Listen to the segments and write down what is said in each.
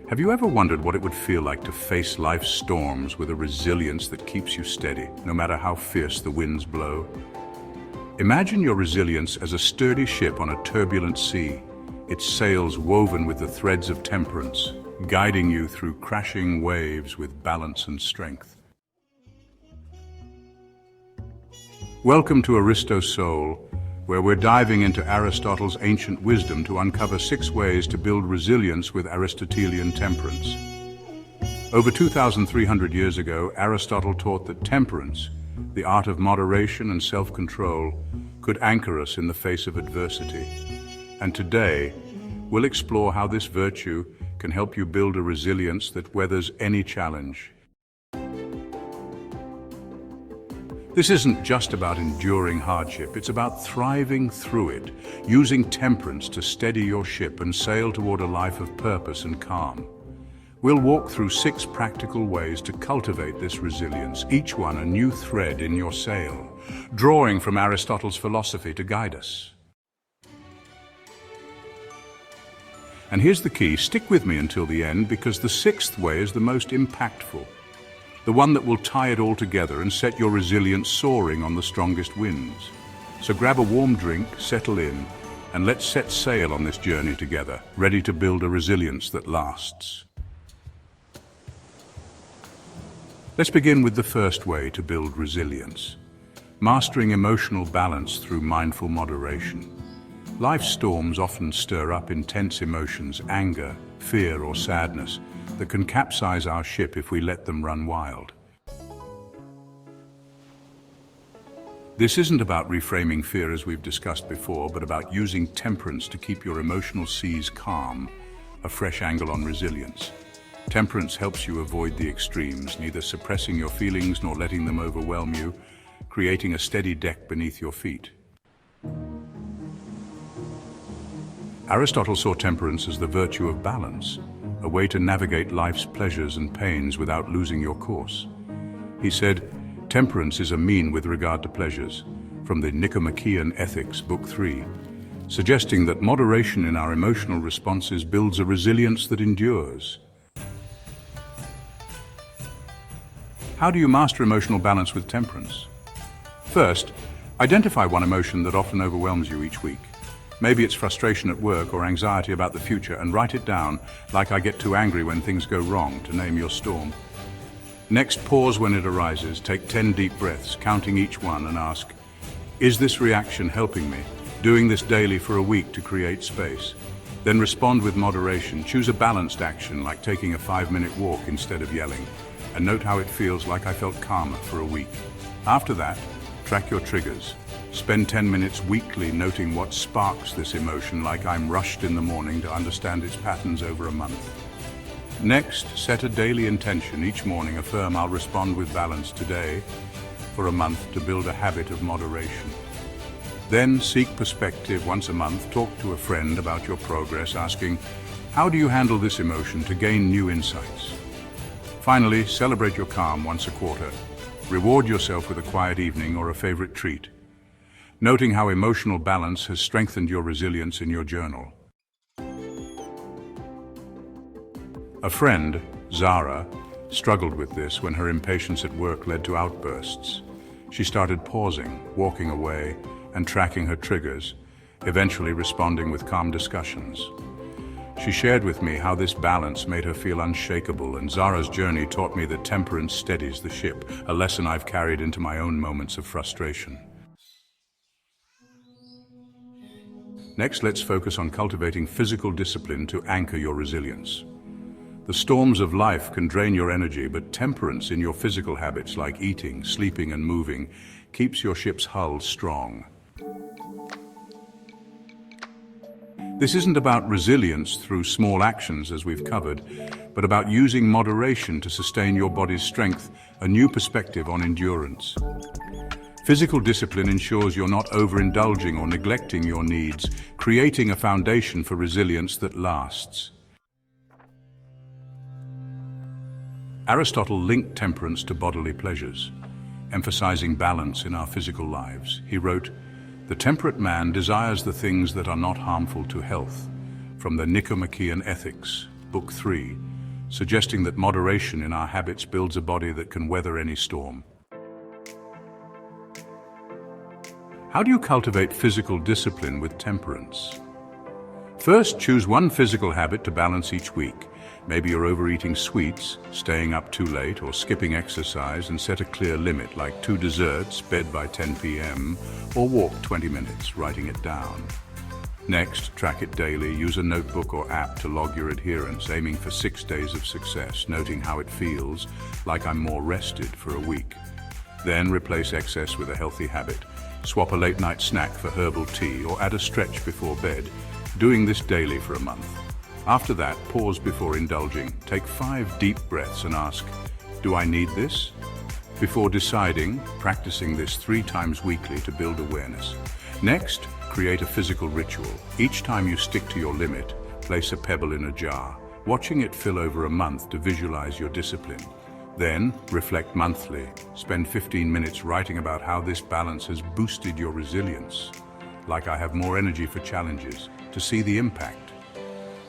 Have you ever wondered what it would feel like to face life's storms with a resilience that keeps you steady, no matter how fierce the winds blow? Imagine your resilience as a sturdy ship on a turbulent sea, its sails woven with the threads of temperance, guiding you through crashing waves with balance and strength. Welcome to Aristo Soul, where we're diving into Aristotle's ancient wisdom to uncover 6 ways to build resilience with Aristotelian temperance. Over 2,300 years ago, Aristotle taught that temperance, the art of moderation and self-control, could anchor us in the face of adversity. And today, we'll explore how this virtue can help you build a resilience that weathers any challenge. This isn't just about enduring hardship, it's about thriving through it, using temperance to steady your ship and sail toward a life of purpose and calm. We'll walk through 6 practical ways to cultivate this resilience, each one a new thread in your sail, drawing from Aristotle's philosophy to guide us. And here's the key, stick with me until the end because the 6th way is the most impactful. The one that will tie it all together and set your resilience soaring on the strongest winds. So grab a warm drink, settle in, and let's set sail on this journey together, ready to build a resilience that lasts. Let's begin with the first way to build resilience. Mastering emotional balance through mindful moderation. Life's storms often stir up intense emotions, anger, fear, or sadness, that can capsize our ship if we let them run wild. This isn't about reframing fear as we've discussed before, but about using temperance to keep your emotional seas calm, a fresh angle on resilience. Temperance helps you avoid the extremes, neither suppressing your feelings nor letting them overwhelm you, creating a steady deck beneath your feet. Aristotle saw temperance as the virtue of balance, a way to navigate life's pleasures and pains without losing your course. He said, temperance is a mean with regard to pleasures, from the Nicomachean Ethics, Book 3, suggesting that moderation in our emotional responses builds a resilience that endures. How do you master emotional balance with temperance? First, identify one emotion that often overwhelms you each week. Maybe it's frustration at work or anxiety about the future, and write it down, like I get too angry when things go wrong, to name your storm. Next, pause when it arises, take 10 deep breaths, counting each one, and ask, is this reaction helping me? Doing this daily for a week to create space. Then respond with moderation, choose a balanced action, like taking a 5-minute walk instead of yelling, and note how it feels. Like I felt calmer for a week. After that, track your triggers. Spend 10 minutes weekly noting what sparks this emotion, like I'm rushed in the morning, to understand its patterns over a month. Next, set a daily intention. Each morning affirm, I'll respond with balance today, for a month, to build a habit of moderation. Then seek perspective. Once a month, talk to a friend about your progress, asking, how do you handle this emotion, to gain new insights. Finally, celebrate your calm once a quarter. Reward yourself with a quiet evening or a favorite treat, noting how emotional balance has strengthened your resilience in your journal. A friend, Zara, struggled with this when her impatience at work led to outbursts. She started pausing, walking away, and tracking her triggers, eventually responding with calm discussions. She shared with me how this balance made her feel unshakable, and Zara's journey taught me that temperance steadies the ship, a lesson I've carried into my own moments of frustration. Next, let's focus on cultivating physical discipline to anchor your resilience. The storms of life can drain your energy, but temperance in your physical habits like eating, sleeping, and moving keeps your ship's hull strong. This isn't about resilience through small actions, as we've covered, but about using moderation to sustain your body's strength, a new perspective on endurance. Physical discipline ensures you're not overindulging or neglecting your needs, creating a foundation for resilience that lasts. Aristotle linked temperance to bodily pleasures, emphasizing balance in our physical lives. He wrote, "The temperate man desires the things that are not harmful to health," from the Nicomachean Ethics, Book 3, suggesting that moderation in our habits builds a body that can weather any storm. How do you cultivate physical discipline with temperance? First, choose one physical habit to balance each week. Maybe you're overeating sweets, staying up too late, or skipping exercise, and set a clear limit, like 2 desserts, bed by 10 p.m., or walk 20 minutes, writing it down. Next, track it daily. Use a notebook or app to log your adherence, aiming for 6 days of success, noting how it feels, like I'm more rested for a week. Then replace excess with a healthy habit. Swap a late-night snack for herbal tea, or add a stretch before bed, doing this daily for a month. After that, pause before indulging. Take 5 deep breaths and ask, do I need this? Before deciding, practicing this 3 times weekly to build awareness. Next, create a physical ritual. Each time you stick to your limit, place a pebble in a jar, watching it fill over a month to visualize your discipline. Then, reflect monthly. Spend 15 minutes writing about how this balance has boosted your resilience. Like I have more energy for challenges, to see the impact.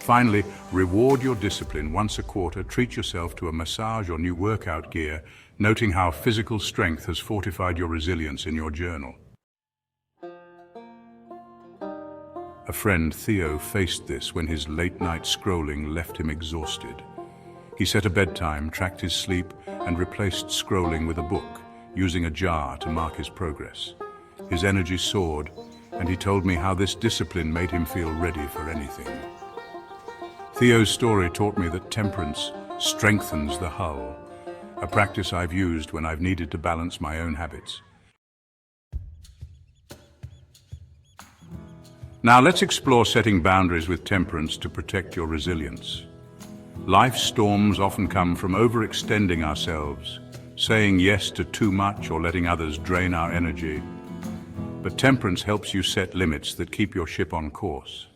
Finally, reward your discipline once a quarter. Treat yourself to a massage or new workout gear, noting how physical strength has fortified your resilience in your journal. A friend, Theo, faced this when his late-night scrolling left him exhausted. He set a bedtime, tracked his sleep, and replaced scrolling with a book, using a jar to mark his progress. His energy soared, and he told me how this discipline made him feel ready for anything. Theo's story taught me that temperance strengthens the hull, a practice I've used when I've needed to balance my own habits. Now let's explore setting boundaries with temperance to protect your resilience. Life's storms often come from overextending ourselves, saying yes to too much or letting others drain our energy. But temperance helps you set limits that keep your ship on course.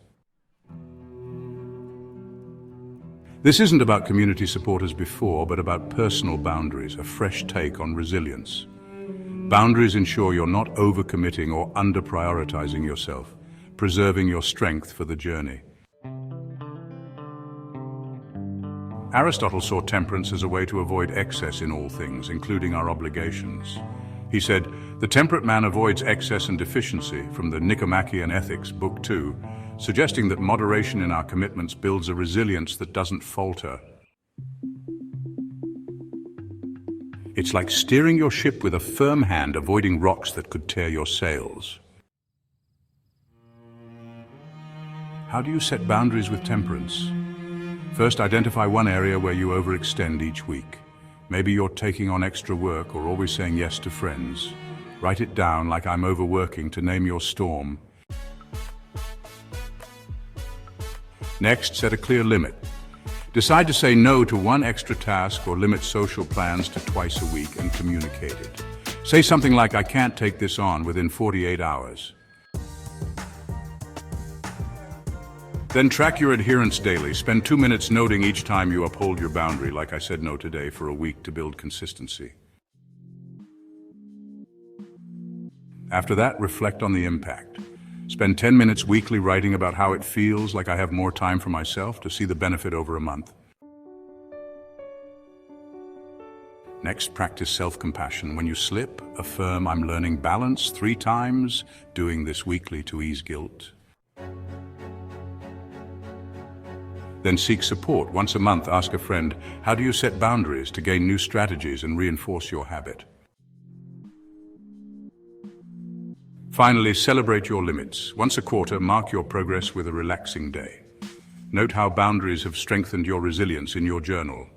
This isn't about community support as before, but about personal boundaries, a fresh take on resilience. Boundaries ensure you're not overcommitting or under-prioritizing yourself, preserving your strength for the journey. Aristotle saw temperance as a way to avoid excess in all things, including our obligations. He said, "The temperate man avoids excess and deficiency," from the Nicomachean Ethics, Book 2, suggesting that moderation in our commitments builds a resilience that doesn't falter. It's like steering your ship with a firm hand, avoiding rocks that could tear your sails. How do you set boundaries with temperance? First, identify one area where you overextend each week. Maybe you're taking on extra work or always saying yes to friends. Write it down, like I'm overworking, to name your storm. Next, set a clear limit. Decide to say no to one extra task or limit social plans to twice a week and communicate it. Say something like, "I can't take this on within 48 hours. Then track your adherence daily. Spend 2 minutes noting each time you uphold your boundary, like I said no today, for a week to build consistency. After that, reflect on the impact. Spend 10 minutes weekly writing about how it feels, like I have more time for myself, to see the benefit over a month. Next, practice self-compassion. When you slip, affirm, "I'm learning balance" 3 times, doing this weekly to ease guilt. Then seek support. Once a month, ask a friend, "How do you set boundaries?" to gain new strategies and reinforce your habit. Finally, celebrate your limits. Once a quarter, mark your progress with a relaxing day. Note how boundaries have strengthened your resilience in your journal.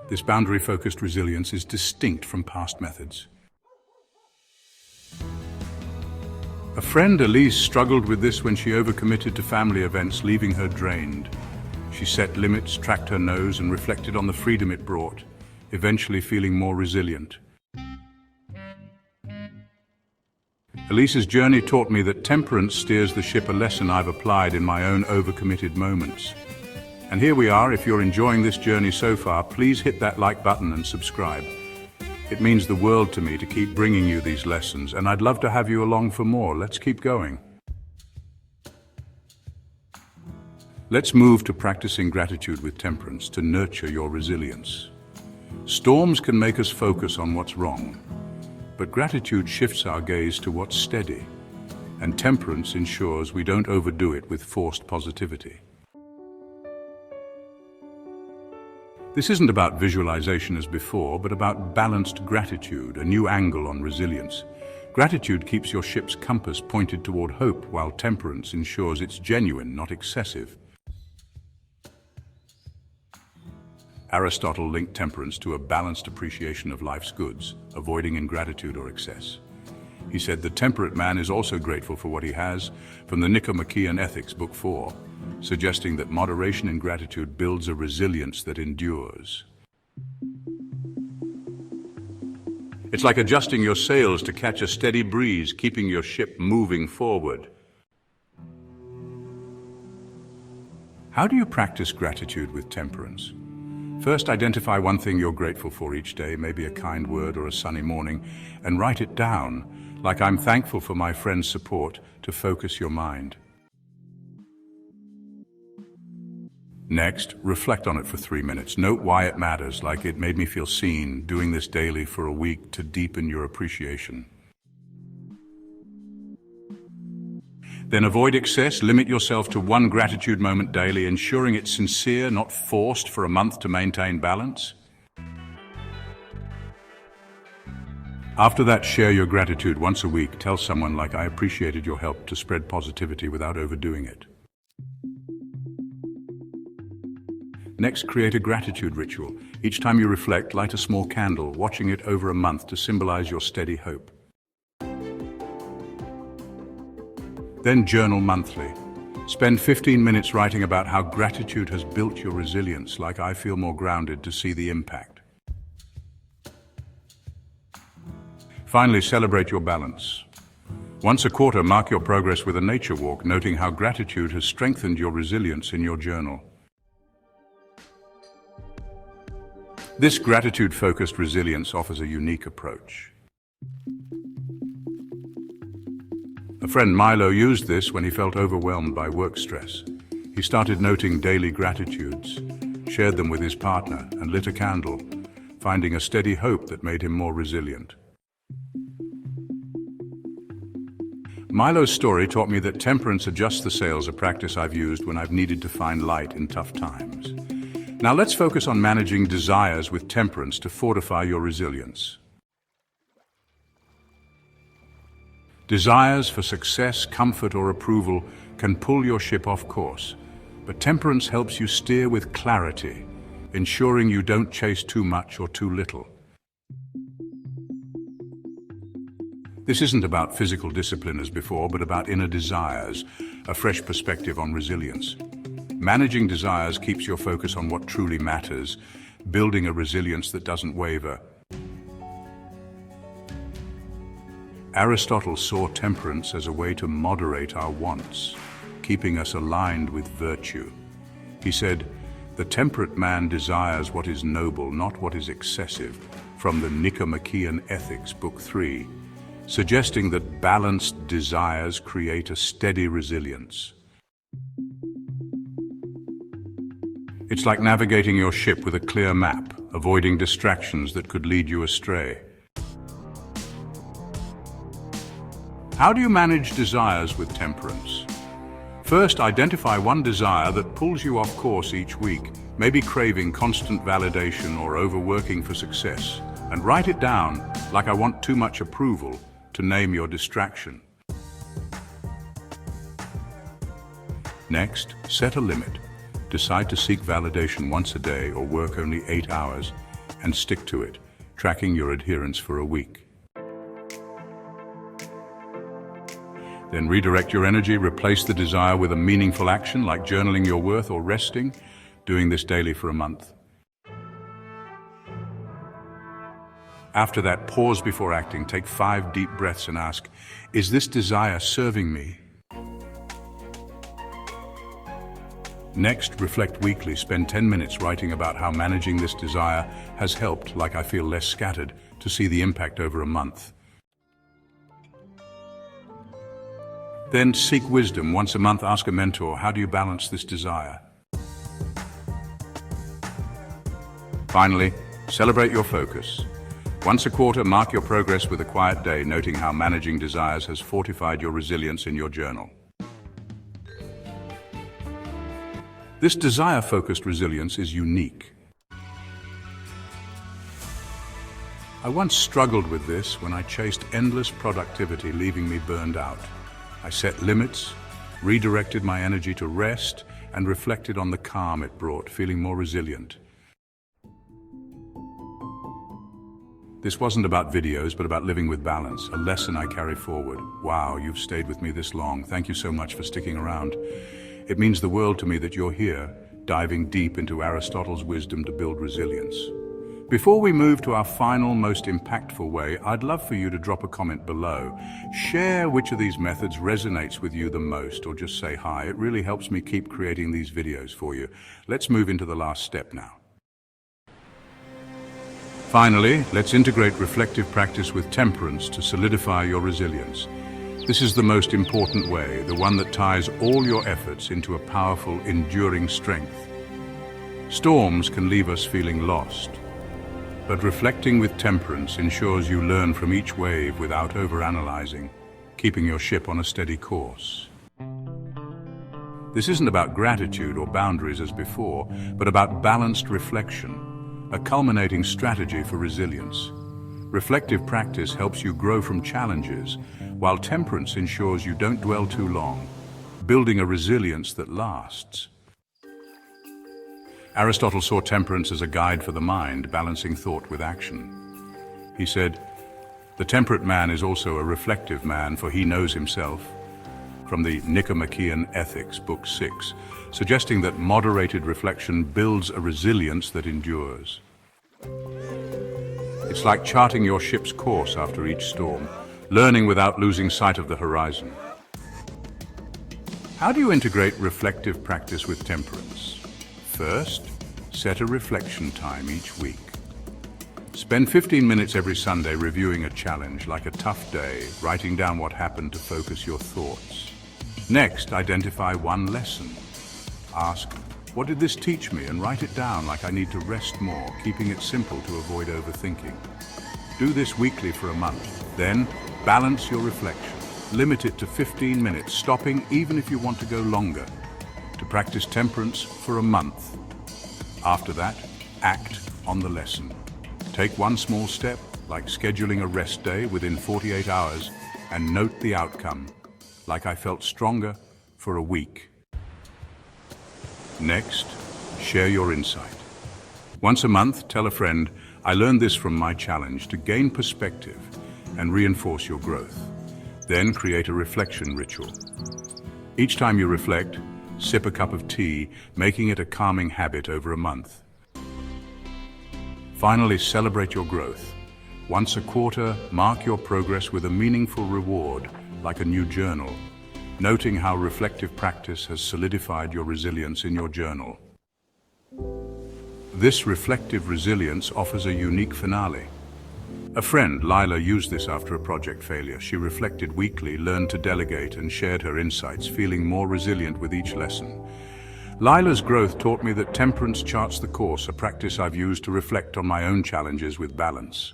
This boundary-focused resilience is distinct from past methods. A friend, Elise, struggled with this when she overcommitted to family events, leaving her drained. She set limits, tracked her nose, and reflected on the freedom it brought, eventually feeling more resilient. Elise's journey taught me that temperance steers the ship, a lesson I've applied in my own overcommitted moments. And here we are. If you're enjoying this journey so far, please hit that like button and subscribe. It means the world to me to keep bringing you these lessons, and I'd love to have you along for more. Let's keep going. Let's move to practicing gratitude with temperance to nurture your resilience. Storms can make us focus on what's wrong, but gratitude shifts our gaze to what's steady, and temperance ensures we don't overdo it with forced positivity. This isn't about visualization as before, but about balanced gratitude, a new angle on resilience. Gratitude keeps your ship's compass pointed toward hope, while temperance ensures it's genuine, not excessive. Aristotle linked temperance to a balanced appreciation of life's goods, avoiding ingratitude or excess. He said the temperate man is also grateful for what he has, from the Nicomachean Ethics, Book 4, suggesting that moderation in gratitude builds a resilience that endures. It's like adjusting your sails to catch a steady breeze, keeping your ship moving forward. How do you practice gratitude with temperance? First, identify one thing you're grateful for each day, maybe a kind word or a sunny morning, and write it down, like I'm thankful for my friend's support, to focus your mind. Next, reflect on it for 3 minutes. Note why it matters, like it made me feel seen, doing this daily for a week to deepen your appreciation. Then avoid excess, limit yourself to one gratitude moment daily, ensuring it's sincere, not forced, for a month to maintain balance. After that, share your gratitude once a week. Tell someone, like, I appreciated your help, to spread positivity without overdoing it. Next, create a gratitude ritual. Each time you reflect, light a small candle, watching it over a month to symbolize your steady hope. Then journal monthly. Spend 15 minutes writing about how gratitude has built your resilience, like I feel more grounded to see the impact. Finally, celebrate your balance. Once a quarter, mark your progress with a nature walk, noting how gratitude has strengthened your resilience in your journal. This gratitude-focused resilience offers a unique approach. A friend, Milo, used this when he felt overwhelmed by work stress. He started noting daily gratitudes, shared them with his partner, and lit a candle, finding a steady hope that made him more resilient. Milo's story taught me that temperance adjusts the sails, a practice I've used when I've needed to find light in tough times. Now let's focus on managing desires with temperance to fortify your resilience. Desires for success, comfort, or approval can pull your ship off course, but temperance helps you steer with clarity, ensuring you don't chase too much or too little. This isn't about physical discipline as before, but about inner desires, a fresh perspective on resilience. Managing desires keeps your focus on what truly matters, building a resilience that doesn't waver. Aristotle saw temperance as a way to moderate our wants, keeping us aligned with virtue. He said, "The temperate man desires what is noble, not what is excessive," from the Nicomachean Ethics, Book 3, suggesting that balanced desires create a steady resilience. It's like navigating your ship with a clear map, avoiding distractions that could lead you astray. How do you manage desires with temperance? First, identify one desire that pulls you off course each week, maybe craving constant validation or overworking for success, and write it down, like I want too much approval, to name your distraction. Next, set a limit. Decide to seek validation once a day or work only 8 hours, and stick to it, tracking your adherence for a week. Then redirect your energy, replace the desire with a meaningful action like journaling your worth or resting, doing this daily for a month. After that, pause before acting, take 5 deep breaths and ask, is this desire serving me? Next, reflect weekly, spend 10 minutes writing about how managing this desire has helped, like I feel less scattered, to see the impact over a month. Then seek wisdom. Once a month, ask a mentor, how do you balance this desire? Finally, celebrate your focus. Once a quarter, mark your progress with a quiet day, noting how managing desires has fortified your resilience in your journal. This desire-focused resilience is unique. I once struggled with this when I chased endless productivity, leaving me burned out. I set limits, redirected my energy to rest, and reflected on the calm it brought, feeling more resilient. This wasn't about videos, but about living with balance, a lesson I carry forward. Wow, you've stayed with me this long. Thank you so much for sticking around. It means the world to me that you're here, diving deep into Aristotle's wisdom to build resilience. Before we move to our final, most impactful way, I'd love for you to drop a comment below. Share which of these methods resonates with you the most, or just say hi. It really helps me keep creating these videos for you. Let's move into the last step now. Finally, let's integrate reflective practice with temperance to solidify your resilience. This is the most important way, the one that ties all your efforts into a powerful, enduring strength. Storms can leave us feeling lost, but reflecting with temperance ensures you learn from each wave without overanalyzing, keeping your ship on a steady course. This isn't about gratitude or boundaries as before, but about balanced reflection, a culminating strategy for resilience. Reflective practice helps you grow from challenges, while temperance ensures you don't dwell too long, building a resilience that lasts. Aristotle saw temperance as a guide for the mind, balancing thought with action. He said, "The temperate man is also a reflective man, for he knows himself," from the Nicomachean Ethics, Book 6, suggesting that moderated reflection builds a resilience that endures. It's like charting your ship's course after each storm, learning without losing sight of the horizon. How do you integrate reflective practice with temperance? First, set a reflection time each week. Spend 15 minutes every Sunday reviewing a challenge, like a tough day, writing down what happened to focus your thoughts. Next, identify one lesson. Ask, what did this teach me? And write it down like I need to rest more, keeping it simple to avoid overthinking. Do this weekly for a month. Then, balance your reflection. Limit it to 15 minutes, stopping even if you want to go longer. To practice temperance for a month. After that, act on the lesson. Take one small step, like scheduling a rest day within 48 hours, and note the outcome, like I felt stronger for a week. Next, share your insight. Once a month, tell a friend, I learned this from my challenge, to gain perspective and reinforce your growth. Then create a reflection ritual. Each time you reflect, sip a cup of tea, making it a calming habit over a month. Finally, celebrate your growth. Once a quarter, mark your progress with a meaningful reward, like a new journal, noting how reflective practice has solidified your resilience in your journal. This reflective resilience offers a unique finale. A friend, Lila, used this after a project failure. She reflected weekly, learned to delegate, and shared her insights, feeling more resilient with each lesson. Lila's growth taught me that temperance charts the course, a practice I've used to reflect on my own challenges with balance.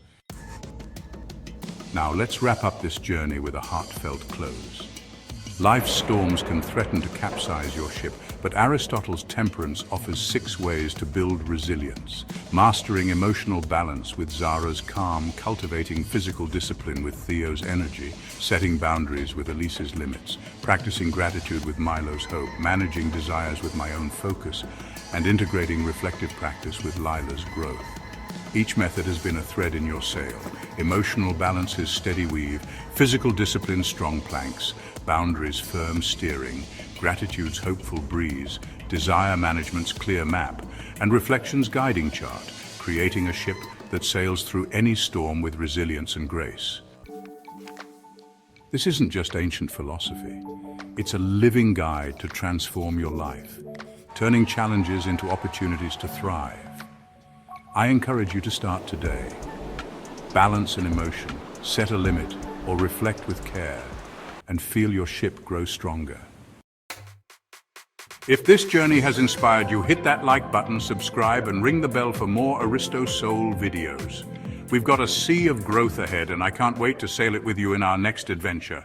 Now let's wrap up this journey with a heartfelt close. Life's storms can threaten to capsize your ship, but Aristotle's Temperance offers 6 ways to build resilience. Mastering emotional balance with Zara's calm, cultivating physical discipline with Theo's energy, setting boundaries with Elise's limits, practicing gratitude with Milo's hope, managing desires with my own focus, and integrating reflective practice with Lila's growth. Each method has been a thread in your sail. Emotional balance is steady weave, physical discipline strong planks, boundaries firm steering, gratitude's hopeful breeze, desire management's clear map, and reflection's guiding chart, creating a ship that sails through any storm with resilience and grace. This isn't just ancient philosophy. It's a living guide to transform your life, turning challenges into opportunities to thrive. I encourage you to start today. Balance an emotion, set a limit, or reflect with care, and feel your ship grow stronger. If this journey has inspired you, hit that like button, subscribe, and ring the bell for more Aristo Soul videos. We've got a sea of growth ahead, and I can't wait to sail it with you in our next adventure.